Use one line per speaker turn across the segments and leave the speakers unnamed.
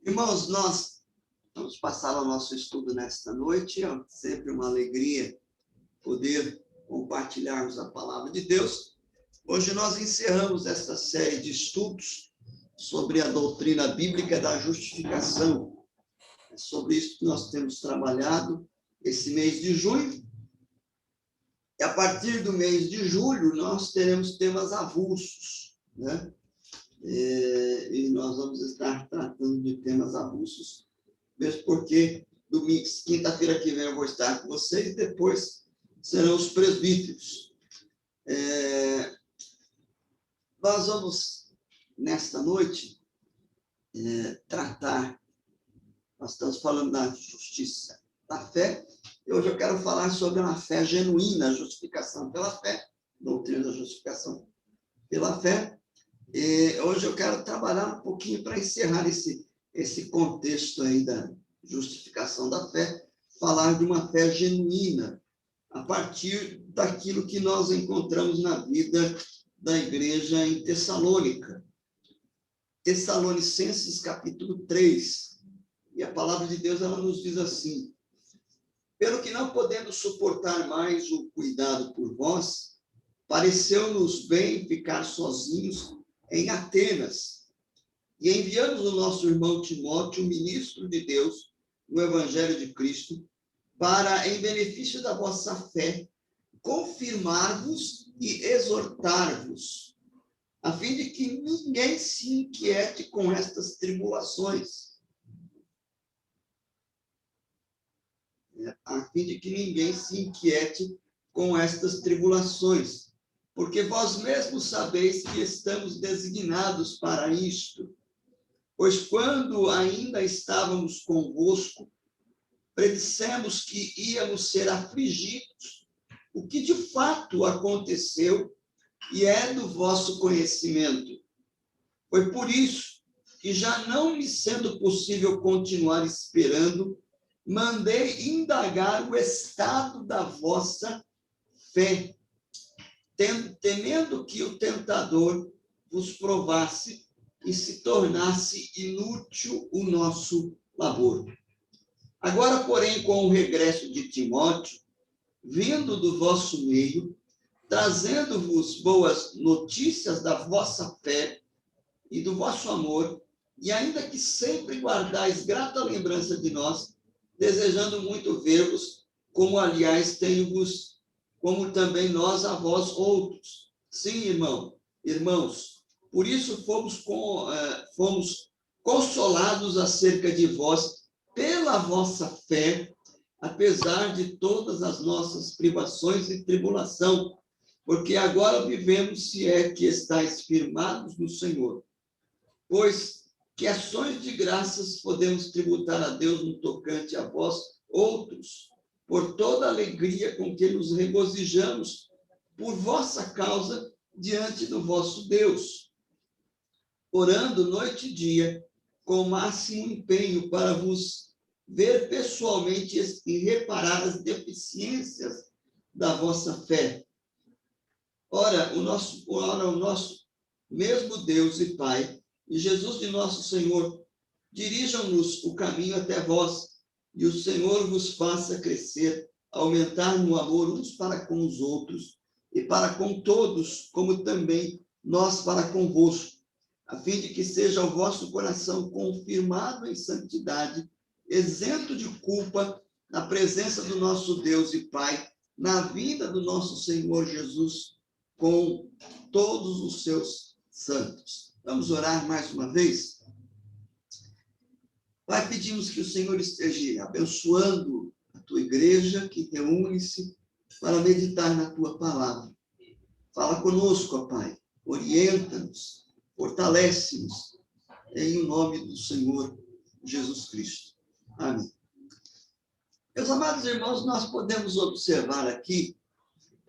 Irmãos, nós vamos passar o nosso estudo nesta noite. É sempre uma alegria poder compartilharmos a palavra de Deus. Hoje nós encerramos esta série de estudos sobre a doutrina bíblica da justificação. É sobre isso que nós temos trabalhado esse mês de junho. E a partir do mês de julho, nós teremos temas avulsos, né? E nós vamos estar tratando de temas avulsos, mesmo porque quinta-feira que vem eu vou estar com vocês e depois serão os presbíteros. Nós vamos, nesta noite, tratar, nós estamos falando da justiça, da fé, e hoje eu quero falar sobre uma fé genuína, a justificação pela fé, doutrina da justificação pela fé. E hoje eu quero trabalhar um pouquinho para encerrar esse contexto aí da justificação da fé, falar de uma fé genuína, a partir daquilo que nós encontramos na vida da igreja em Tessalônica. Tessalonicenses, capítulo 3. E a palavra de Deus, ela nos diz assim: pelo que não podendo suportar mais o cuidado por vós, pareceu-nos bem ficar sozinhos em Atenas, e enviamos o nosso irmão Timóteo, ministro de Deus, no Evangelho de Cristo, para, em benefício da vossa fé, confirmar-vos e exortar-vos, a fim de que ninguém se inquiete com estas tribulações. A fim de que ninguém se inquiete com estas tribulações. Porque vós mesmos sabeis que estamos designados para isto. Pois quando ainda estávamos convosco, predissemos que íamos ser afligidos, o que de fato aconteceu e é do vosso conhecimento. Foi por isso que, já não me sendo possível continuar esperando, mandei indagar o estado da vossa fé, temendo que o tentador vos provasse e se tornasse inútil o nosso labor. Agora, porém, com o regresso de Timóteo, vindo do vosso meio, trazendo-vos boas notícias da vossa fé e do vosso amor, e ainda que sempre guardais grata lembrança de nós, desejando muito ver-vos, como, aliás, tenho-vos, como também nós a vós outros. Sim, irmãos, por isso fomos consolados acerca de vós pela vossa fé, apesar de todas as nossas privações e tribulação, porque agora vivemos, se é que estáis firmados no Senhor. Pois que ações de graças podemos tributar a Deus no tocante a vós outros, por toda a alegria com que nos regozijamos por vossa causa diante do vosso Deus, orando noite e dia, com o máximo empenho para vos ver pessoalmente e reparar as deficiências da vossa fé. Ora, o nosso mesmo Deus e Pai, e Jesus de nosso Senhor, dirijam-nos o caminho até vós, e o Senhor vos faça crescer, aumentar no amor uns para com os outros, e para com todos, como também nós para convosco, a fim de que seja o vosso coração confirmado em santidade, isento de culpa, na presença do nosso Deus e Pai, na vinda do nosso Senhor Jesus, com todos os seus santos. Vamos orar mais uma vez? Pai, pedimos que o Senhor esteja abençoando a tua igreja, que reúne-se para meditar na tua palavra. Fala conosco, ó Pai, orienta-nos, fortalece-nos, em nome do Senhor Jesus Cristo. Amém. Meus amados irmãos, nós podemos observar aqui,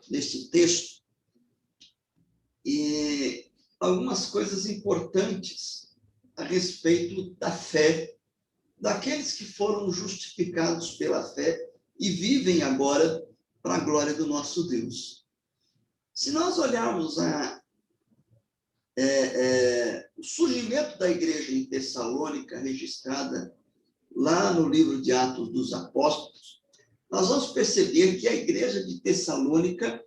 neste texto, e algumas coisas importantes a respeito da fé, daqueles que foram justificados pela fé e vivem agora para a glória do nosso Deus. Se nós olharmos o surgimento crescimento da igreja em Tessalônica, registrada lá no livro de Atos dos Apóstolos, nós vamos perceber que a igreja de Tessalônica,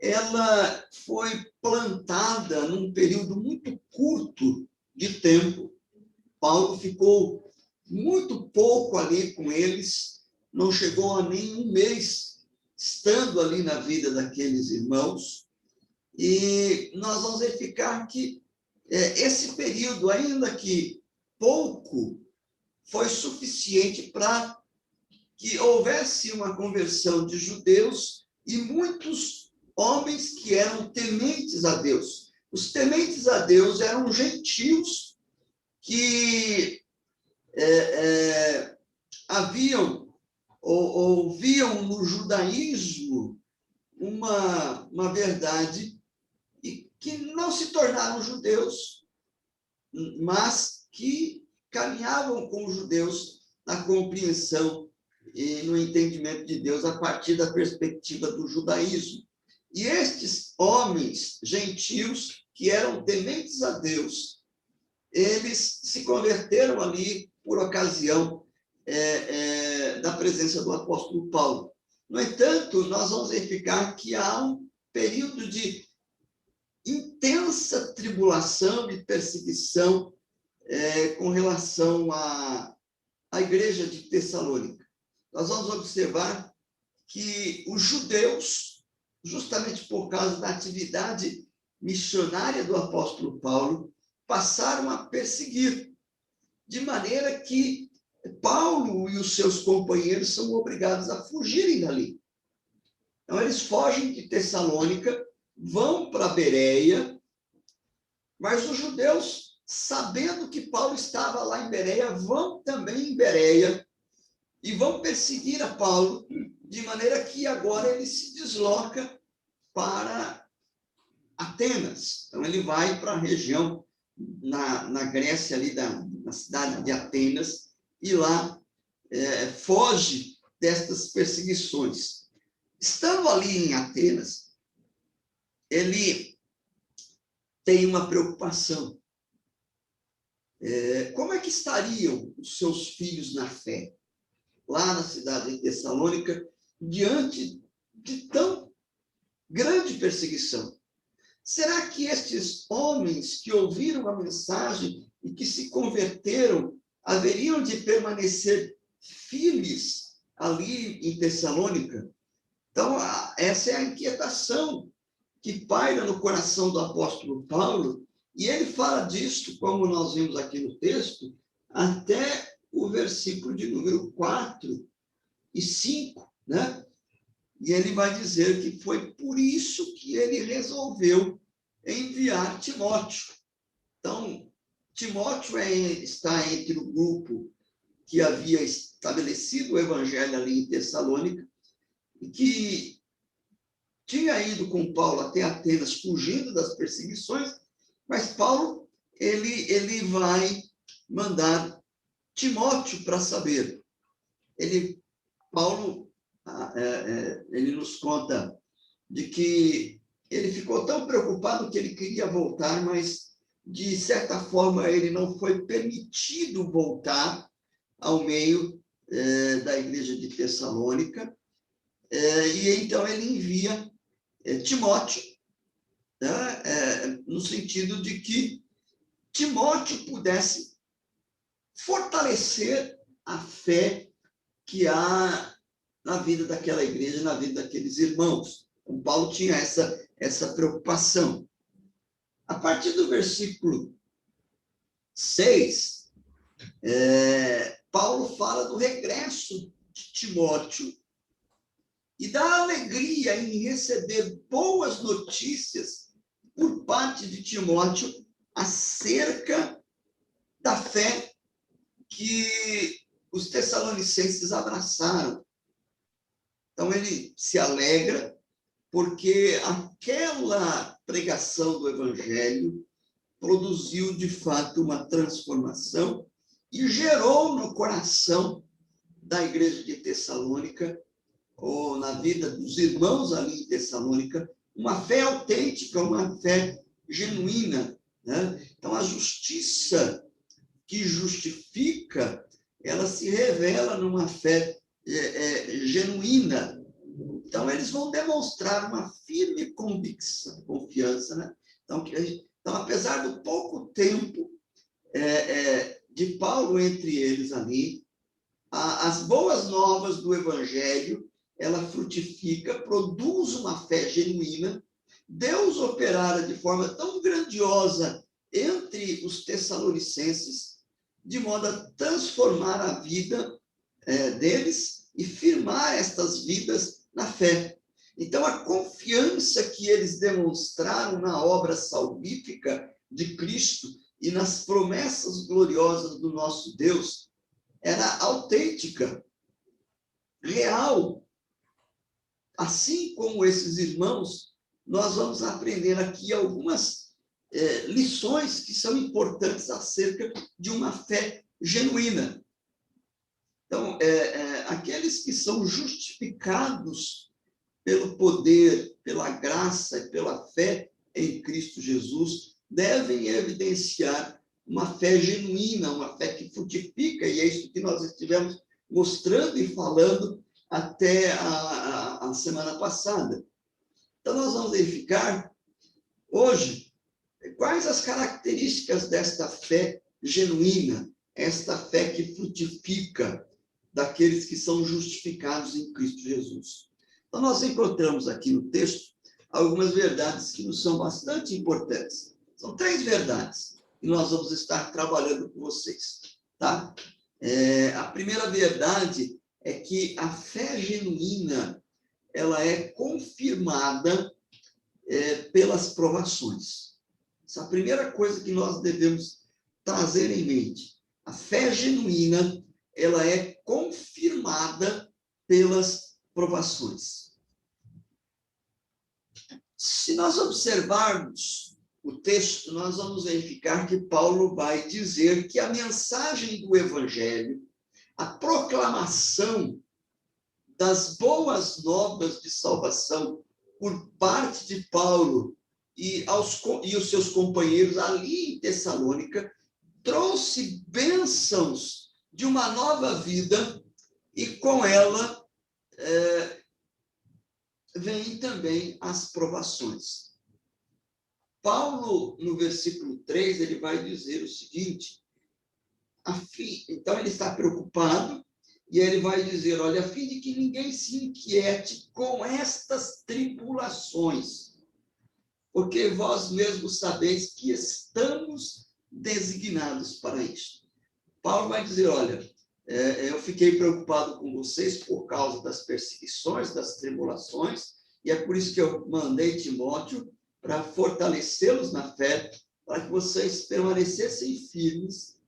ela foi plantada num período muito curto de tempo. Paulo ficou muito pouco ali com eles, não chegou a nem um mês estando ali na vida daqueles irmãos, e nós vamos verificar que esse período, ainda que pouco, foi suficiente para que houvesse uma conversão de judeus e muitos homens que eram tementes a Deus. Os tementes a Deus eram gentios que haviam ou viam no judaísmo uma verdade e que não se tornaram judeus, mas que caminhavam com os judeus na compreensão e no entendimento de Deus a partir da perspectiva do judaísmo. E estes homens gentios, que eram tementes a Deus, eles se converteram ali por ocasião da presença do apóstolo Paulo. No entanto, nós vamos verificar que há um período de intensa tribulação e perseguição com relação à igreja de Tessalônica. Nós vamos observar que os judeus, justamente por causa da atividade missionária do apóstolo Paulo, passaram a perseguir, de maneira que Paulo e os seus companheiros são obrigados a fugirem dali. Então, eles fogem de Tessalônica, vão para Bereia, mas os judeus, sabendo que Paulo estava lá em Bereia, vão também em Bereia e vão perseguir a Paulo, de maneira que agora ele se desloca para Atenas. Então, ele vai para a região na Grécia, ali na cidade de Atenas, e lá foge destas perseguições. Estando ali em Atenas, ele tem uma preocupação. Como é que estariam os seus filhos na fé, lá na cidade de Tessalônica, diante de tão grande perseguição? Será que estes homens que ouviram a mensagem e que se converteram haveriam de permanecer firmes ali em Tessalônica? Então, essa é a inquietação que paira no coração do apóstolo Paulo, e ele fala disso, como nós vimos aqui no texto, até o versículo de número 4 e 5, né? E ele vai dizer que foi por isso que ele resolveu enviar Timóteo. Então, Timóteo está entre o grupo que havia estabelecido o evangelho ali em Tessalônica, e que tinha ido com Paulo até Atenas, fugindo das perseguições, mas Paulo, ele vai mandar Timóteo para saber. Paulo, ele nos conta de que ele ficou tão preocupado que ele queria voltar, mas, de certa forma, ele não foi permitido voltar ao meio da igreja de Tessalônica, e então ele envia Timóteo, né, no sentido de que Timóteo pudesse fortalecer a fé que há na vida daquela igreja, na vida daqueles irmãos. O Paulo tinha essa preocupação. A partir do versículo 6, Paulo fala do regresso de Timóteo e da alegria em receber boas notícias por parte de Timóteo acerca da fé que os tessalonicenses abraçaram. Então, ele se alegra porque aquela pregação do evangelho produziu, de fato, uma transformação e gerou no coração da igreja de Tessalônica, ou na vida dos irmãos ali em Tessalônica, uma fé autêntica, uma fé genuína, né? Então, a justiça que justifica, ela se revela numa fé genuína. Então, eles vão demonstrar uma firme convicção, confiança, né? Então, apesar do pouco tempo de Paulo entre eles ali, as boas novas do Evangelho, ela frutifica, produz uma fé genuína. Deus operara de forma tão grandiosa entre os tessalonicenses, de modo a transformar a vida deles e firmar estas vidas na fé. Então, a confiança que eles demonstraram na obra salvífica de Cristo e nas promessas gloriosas do nosso Deus era autêntica, real. Assim como esses irmãos, nós vamos aprender aqui algumas lições que são importantes acerca de uma fé genuína. Então, aqueles que são justificados pelo poder, pela graça e pela fé em Cristo Jesus, devem evidenciar uma fé genuína, uma fé que frutifica, e é isso que nós estivemos mostrando e falando até a semana passada. Então, nós vamos verificar hoje quais as características desta fé genuína, esta fé que frutifica daqueles que são justificados em Cristo Jesus. Então, nós encontramos aqui no texto algumas verdades que nos são bastante importantes. São 3 verdades que nós vamos estar trabalhando com vocês, tá? A primeira verdade é que a fé genuína, ela é confirmada pelas provações. Essa é a primeira coisa que nós devemos trazer em mente. A fé genuína, ela é confirmada pelas provações. Se nós observarmos o texto, nós vamos verificar que Paulo vai dizer que a mensagem do Evangelho, a proclamação das boas novas de salvação por parte de Paulo e os seus companheiros ali em Tessalônica, trouxe bênçãos de uma nova vida e com ela vêm também as provações. Paulo, no versículo 3, ele vai dizer o seguinte, então ele está preocupado, e ele vai dizer, olha, a fim de que ninguém se inquiete com estas tribulações, porque vós mesmos sabeis que estamos designados para isso. Paulo vai dizer, olha, eu fiquei preocupado com vocês por causa das perseguições, das tribulações, e é por isso que eu mandei Timóteo para fortalecê-los na fé, para que vocês permanecessem firmes,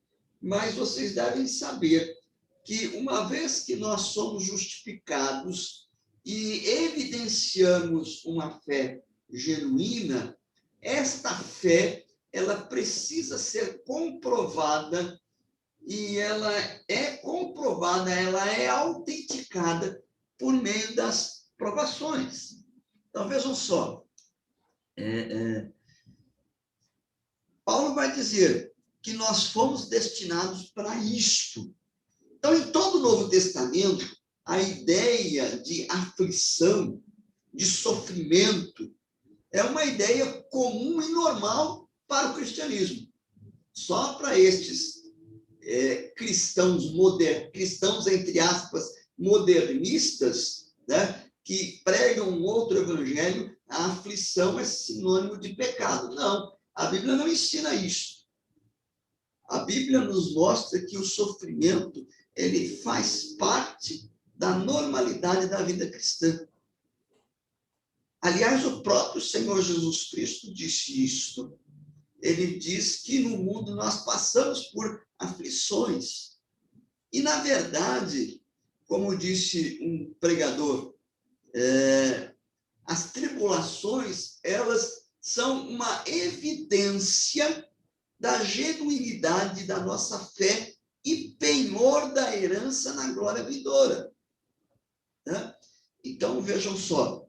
mas vocês devem saber que uma vez que nós somos justificados e evidenciamos uma fé genuína, esta fé, ela precisa ser comprovada, e ela é comprovada, ela é autenticada por meio das provações. Então, vejam só, Paulo vai dizer que nós fomos destinados para isto. Então, em todo o Novo Testamento, a ideia de aflição, de sofrimento, é uma ideia comum e normal para o cristianismo. Só para estes cristãos, entre aspas, modernistas, né, que pregam um outro evangelho, a aflição é sinônimo de pecado. Não, a Bíblia não ensina isso. A Bíblia nos mostra que o sofrimento, ele faz parte da normalidade da vida cristã. Aliás, o próprio Senhor Jesus Cristo disse isto. Ele diz que no mundo nós passamos por aflições. E, na verdade, como disse um pregador, as tribulações, elas são uma evidência da genuinidade da nossa fé e penhor da herança na glória vindoura. Então, vejam só,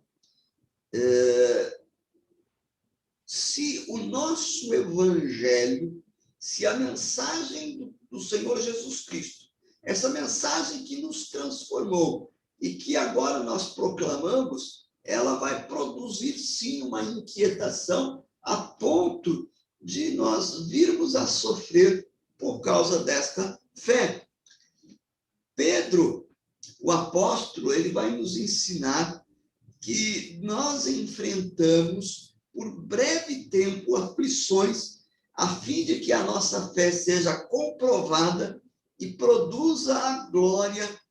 se o nosso evangelho, se a mensagem do Senhor Jesus Cristo, essa mensagem que nos transformou e que agora nós proclamamos, ela vai produzir, sim, uma inquietação a ponto de nós virmos a sofrer por causa desta fé. Pedro, o apóstolo, ele vai nos ensinar que nós enfrentamos por breve tempo aflições, a fim de que a nossa fé seja comprovada e produza a glória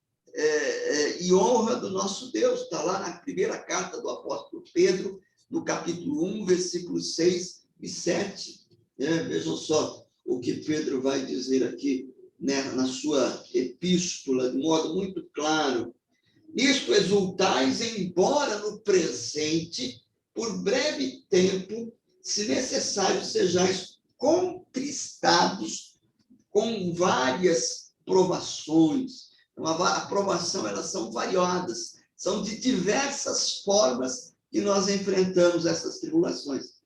e honra do nosso Deus. Está lá na primeira carta do apóstolo Pedro, no capítulo 1, versículos 6 e 7. Vejam só o que Pedro vai dizer aqui, né, na sua epístola, de modo muito claro. Nisto exultais, embora no presente, por breve tempo, se necessário, sejais contristados com várias provações. Então, a provação, elas são variadas, são de diversas formas que nós enfrentamos essas tribulações.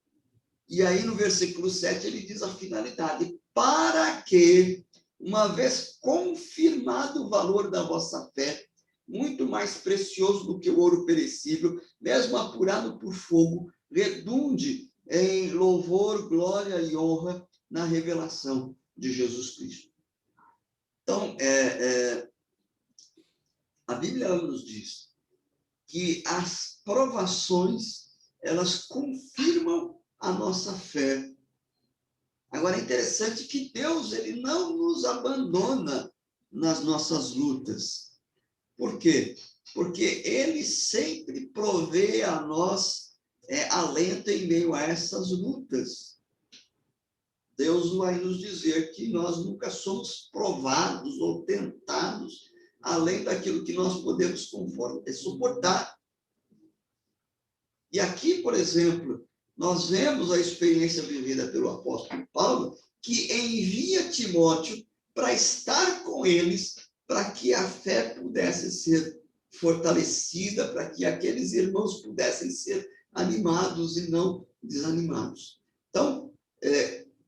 E aí, no versículo 7, ele diz a finalidade: para que, uma vez confirmado o valor da vossa fé, muito mais precioso do que o ouro perecível, mesmo apurado por fogo, redunde em louvor, glória e honra na revelação de Jesus Cristo. Então, a Bíblia nos diz que as provações, elas confirmam a nossa fé. Agora, é interessante que Deus, ele não nos abandona nas nossas lutas. Por quê? Porque ele sempre provê a nós alento em meio a essas lutas. Deus vai nos dizer que nós nunca somos provados ou tentados além daquilo que nós podemos suportar. E aqui, por exemplo, nós vemos a experiência vivida pelo apóstolo Paulo, que envia Timóteo para estar com eles, para que a fé pudesse ser fortalecida, para que aqueles irmãos pudessem ser animados e não desanimados. Então,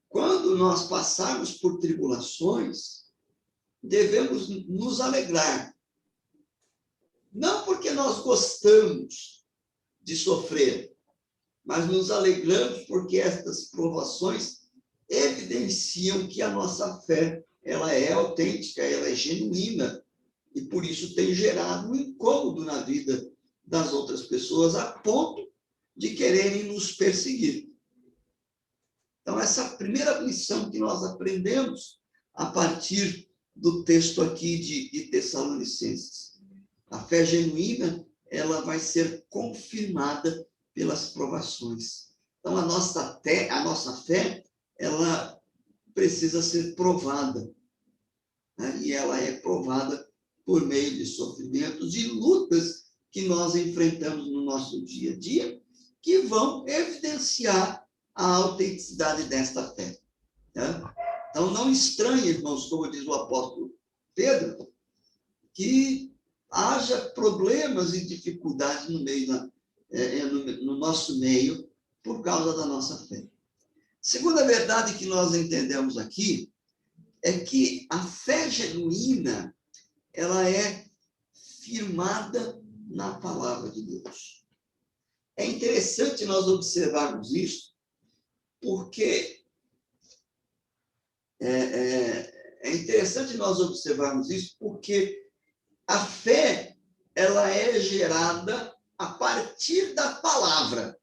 quando nós passarmos por tribulações, devemos nos alegrar. Não porque nós gostamos de sofrer, mas nos alegramos porque estas provações evidenciam que a nossa fé, ela é autêntica, ela é genuína, e por isso tem gerado um incômodo na vida das outras pessoas, a ponto de quererem nos perseguir. Então, essa primeira lição que nós aprendemos a partir do texto aqui de Tessalonicenses. A fé genuína, ela vai ser confirmada pelas provações. Então, a nossa fé, ela precisa ser provada, né? E ela é provada por meio de sofrimentos e lutas que nós enfrentamos no nosso dia a dia, que vão evidenciar a autenticidade desta fé. Né? Então, não estranhe, irmãos, como diz o apóstolo Pedro, que haja problemas e dificuldades no nosso meio por causa da nossa fé. Segunda verdade que nós entendemos aqui é que a fé genuína, ela é firmada na palavra de Deus. É interessante nós observarmos isso, porque a fé, ela é gerada a partir da palavra,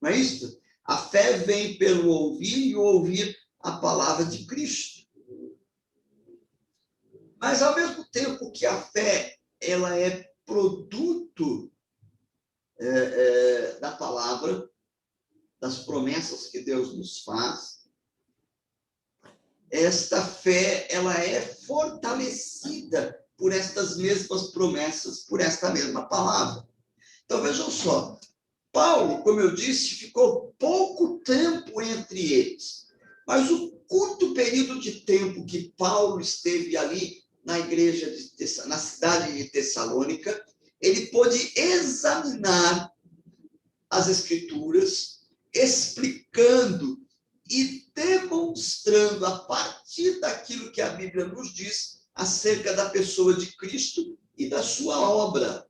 não é isso? A fé vem pelo ouvir e ouvir a palavra de Cristo. Mas, ao mesmo tempo que a fé, ela é produto da palavra, das promessas que Deus nos faz, esta fé, ela é fortalecida por estas mesmas promessas, por esta mesma palavra. Então, vejam só, Paulo, como eu disse, ficou pouco tempo entre eles, mas o curto período de tempo que Paulo esteve ali na igreja, na cidade de Tessalônica, ele pôde examinar as Escrituras explicando e demonstrando a partir daquilo que a Bíblia nos diz acerca da pessoa de Cristo e da sua obra.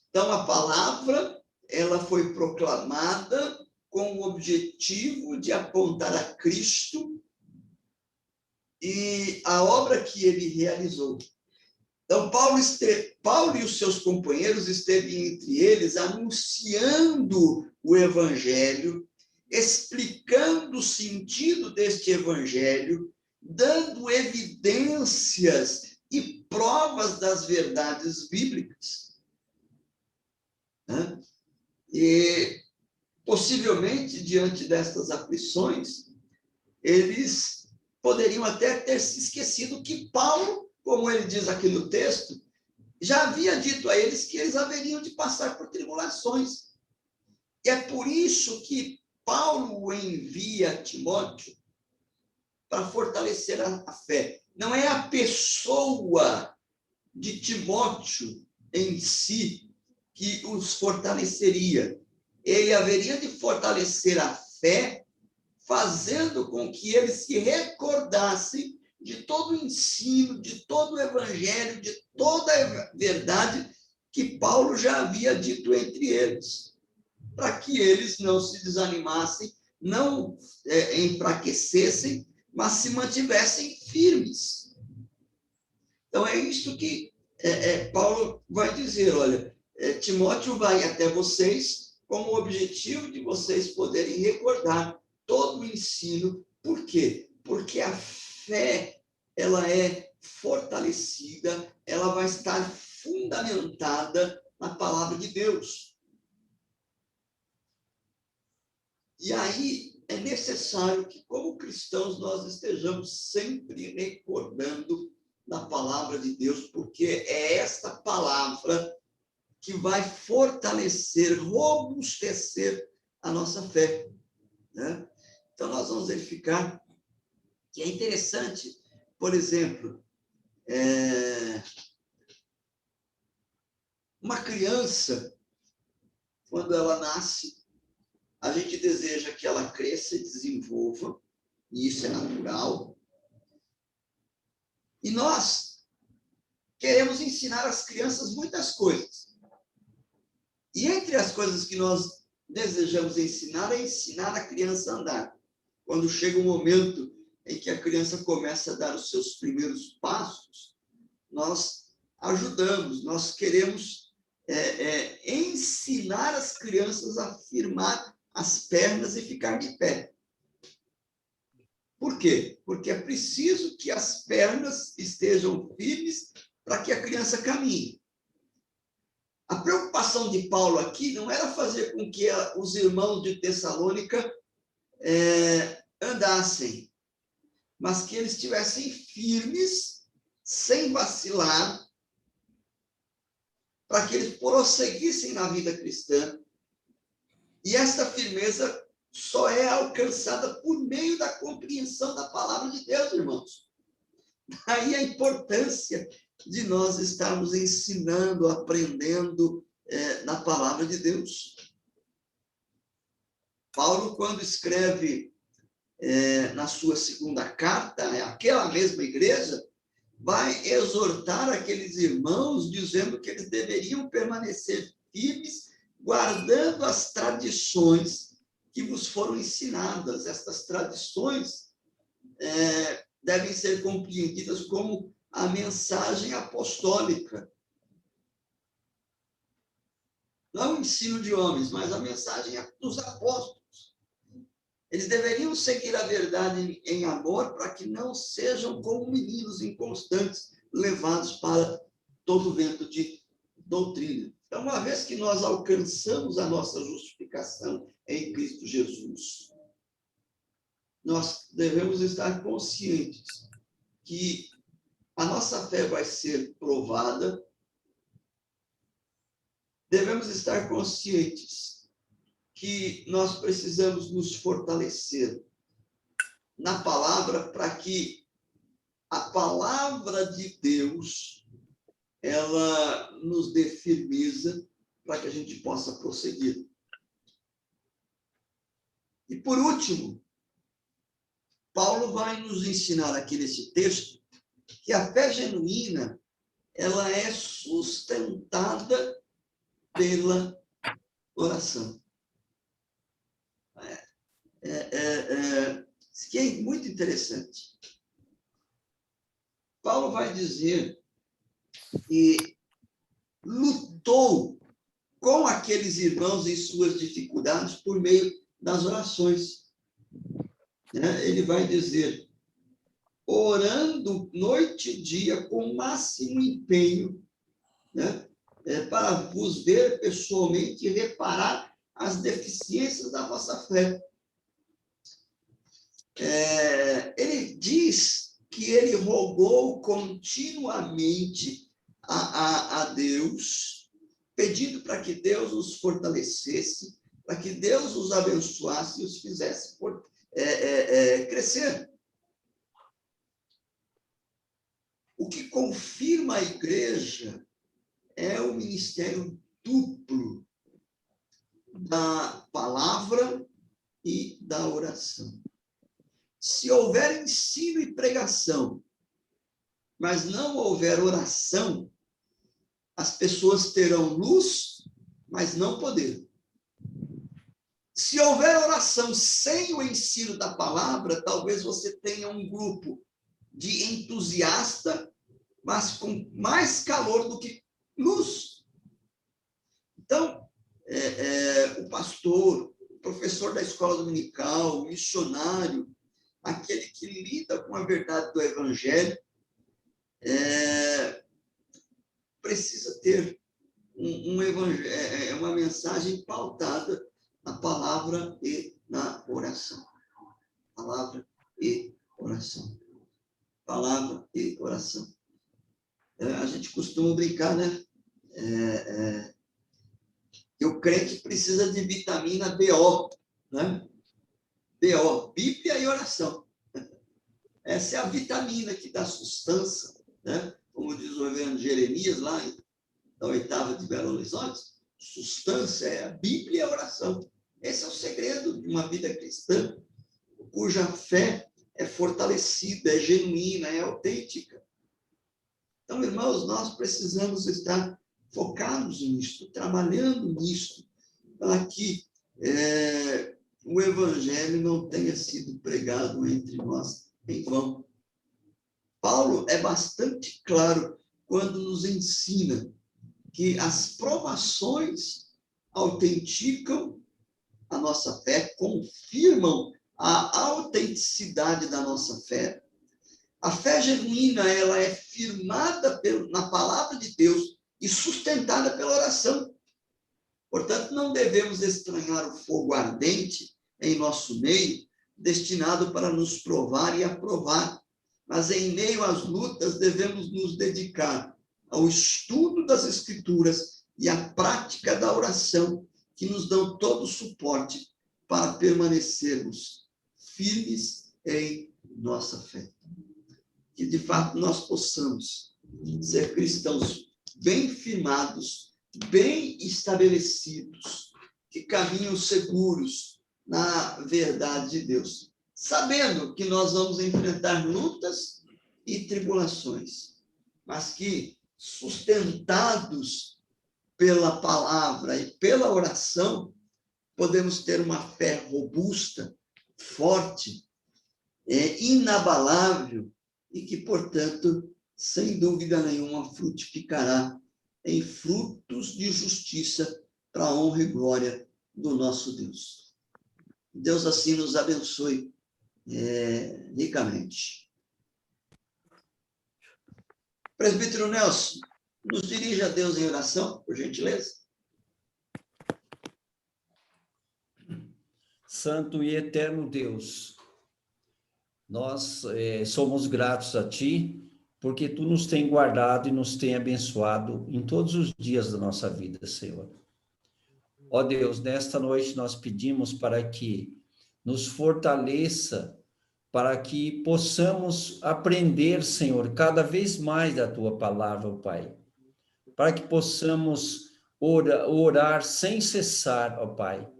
Então, a palavra, ela foi proclamada com o objetivo de apontar a Cristo e a obra que ele realizou. Então, Paulo e os seus companheiros esteve entre eles anunciando o evangelho, explicando o sentido deste evangelho, dando evidências e provas das verdades bíblicas. E, possivelmente, diante destas aflições, eles poderiam até ter se esquecido que Paulo, como ele diz aqui no texto, já havia dito a eles que eles haveriam de passar por tribulações. E é por isso que Paulo envia Timóteo para fortalecer a fé. Não é a pessoa de Timóteo em si que os fortaleceria. Ele haveria de fortalecer a fé, fazendo com que eles se recordassem de todo o ensino, de todo o evangelho, de toda a verdade que Paulo já havia dito entre eles, para que eles não se desanimassem, não enfraquecessem, mas se mantivessem firmes. Então, é isso que Paulo vai dizer, olha, Timóteo vai até vocês com o objetivo de vocês poderem recordar todo o ensino. Por quê? Porque a fé, ela é fortalecida, ela vai estar fundamentada na palavra de Deus. E aí é necessário que, como cristãos, nós estejamos sempre recordando da palavra de Deus, porque é esta palavra que vai fortalecer, robustecer a nossa fé, né? Então, nós vamos verificar que é interessante, por exemplo, uma criança, quando ela nasce, a gente deseja que ela cresça e desenvolva, e isso é natural. E nós queremos ensinar às crianças muitas coisas. E entre as coisas que nós desejamos ensinar, é ensinar a criança a andar. Quando chega o momento em que a criança começa a dar os seus primeiros passos, nós ajudamos, nós queremos ensinar as crianças a firmar as pernas e ficar de pé. Por quê? Porque é preciso que as pernas estejam firmes para que a criança caminhe. A preocupação de Paulo aqui não era fazer com que os irmãos de Tessalônica andassem, mas que eles estivessem firmes, sem vacilar, para que eles prosseguissem na vida cristã. E esta firmeza só é alcançada por meio da compreensão da palavra de Deus, irmãos. Daí a importância de nós estarmos ensinando, aprendendo na palavra de Deus. Paulo, quando escreve na sua segunda carta, aquela mesma igreja, vai exortar aqueles irmãos, dizendo que eles deveriam permanecer firmes, guardando as tradições que vos foram ensinadas. Estas tradições devem ser compreendidas como a mensagem apostólica. Não o ensino de homens, mas a mensagem dos apóstolos. Eles deveriam seguir a verdade em amor para que não sejam como meninos inconstantes, levados para todo vento de doutrina. Então, uma vez que nós alcançamos a nossa justificação em Cristo Jesus, nós devemos estar conscientes que a nossa fé vai ser provada. Devemos estar conscientes que nós precisamos nos fortalecer na palavra para que a palavra de Deus ela nos dê firmeza para que a gente possa prosseguir. E por último, Paulo vai nos ensinar aqui nesse texto que a fé genuína, ela é sustentada pela oração. Isso que é muito interessante. Paulo vai dizer que lutou com aqueles irmãos em suas dificuldades por meio das orações. Ele vai dizer, orando noite e dia com o máximo empenho, para vos ver pessoalmente e reparar as deficiências da vossa fé. Ele diz que ele rogou continuamente a Deus, pedindo para que Deus os fortalecesse, para que Deus os abençoasse e os fizesse crescer. O que confirma a igreja é o ministério duplo da palavra e da oração. Se houver ensino e pregação, mas não houver oração, as pessoas terão luz, mas não poder. Se houver oração sem o ensino da palavra, talvez você tenha um grupo de entusiasta, mas com mais calor do que luz. Então, o pastor, o professor da escola dominical, o missionário, aquele que lida com a verdade do evangelho, precisa ter uma mensagem pautada na palavra e na oração. Palavra e oração. Palavra e oração. A gente costuma brincar, né? Que o crente precisa de vitamina BO, né? BO, Bíblia e oração. Essa é a vitamina que dá sustância, né? Como diz o reverendo Jeremias, lá na 8ª de Belo Horizonte, sustância é a Bíblia e a oração. Esse é o segredo de uma vida cristã, cuja fé é fortalecida, é genuína, é autêntica. Então, irmãos, nós precisamos estar focados nisso, trabalhando nisso, para que o evangelho não tenha sido pregado entre nós em vão. Paulo é bastante claro quando nos ensina que as provações autenticam a nossa fé, confirmam a autenticidade da nossa fé. A fé genuína, ela é firmada na palavra de Deus e sustentada pela oração. Portanto, não devemos estranhar o fogo ardente em nosso meio, destinado para nos provar e aprovar. Mas, em meio às lutas, devemos nos dedicar ao estudo das Escrituras e à prática da oração, que nos dão todo o suporte para permanecermos firmes em nossa fé. Que, de fato, nós possamos ser cristãos bem firmados, bem estabelecidos, que caminham seguros na verdade de Deus, sabendo que nós vamos enfrentar lutas e tribulações, mas que, sustentados pela palavra e pela oração, podemos ter uma fé robusta, forte, inabalável, e que, portanto, sem dúvida nenhuma, frutificará em frutos de justiça para a honra e glória do nosso Deus. Deus assim nos abençoe ricamente. Presbítero Nelson, nos dirija a Deus em oração, por gentileza.
Santo e eterno Deus, nós somos gratos a Ti, porque Tu nos tem guardado e nos tem abençoado em todos os dias da nossa vida, Senhor. Ó Deus, nesta noite nós pedimos para que nos fortaleça, para que possamos aprender, Senhor, cada vez mais da Tua palavra, ó Pai. Para que possamos orar sem cessar, ó Pai.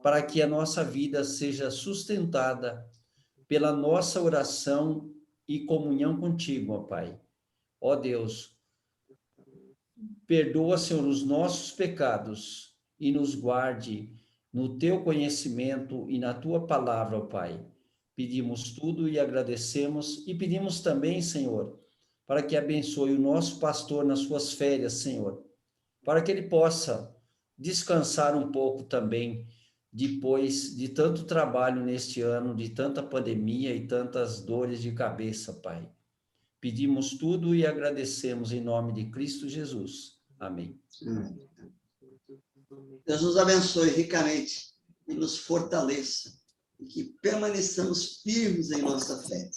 para que a nossa vida seja sustentada pela nossa oração e comunhão contigo, ó Pai. Ó Deus, perdoa, Senhor, os nossos pecados e nos guarde no teu conhecimento e na tua palavra, ó Pai. Pedimos tudo e agradecemos e pedimos também, Senhor, para que abençoe o nosso pastor nas suas férias, Senhor, para que ele possa descansar um pouco também depois de tanto trabalho neste ano, de tanta pandemia e tantas dores de cabeça, Pai. Pedimos tudo e agradecemos em nome de Cristo Jesus. Amém.
Deus nos abençoe ricamente e nos fortaleça, e que permaneçamos firmes em nossa fé.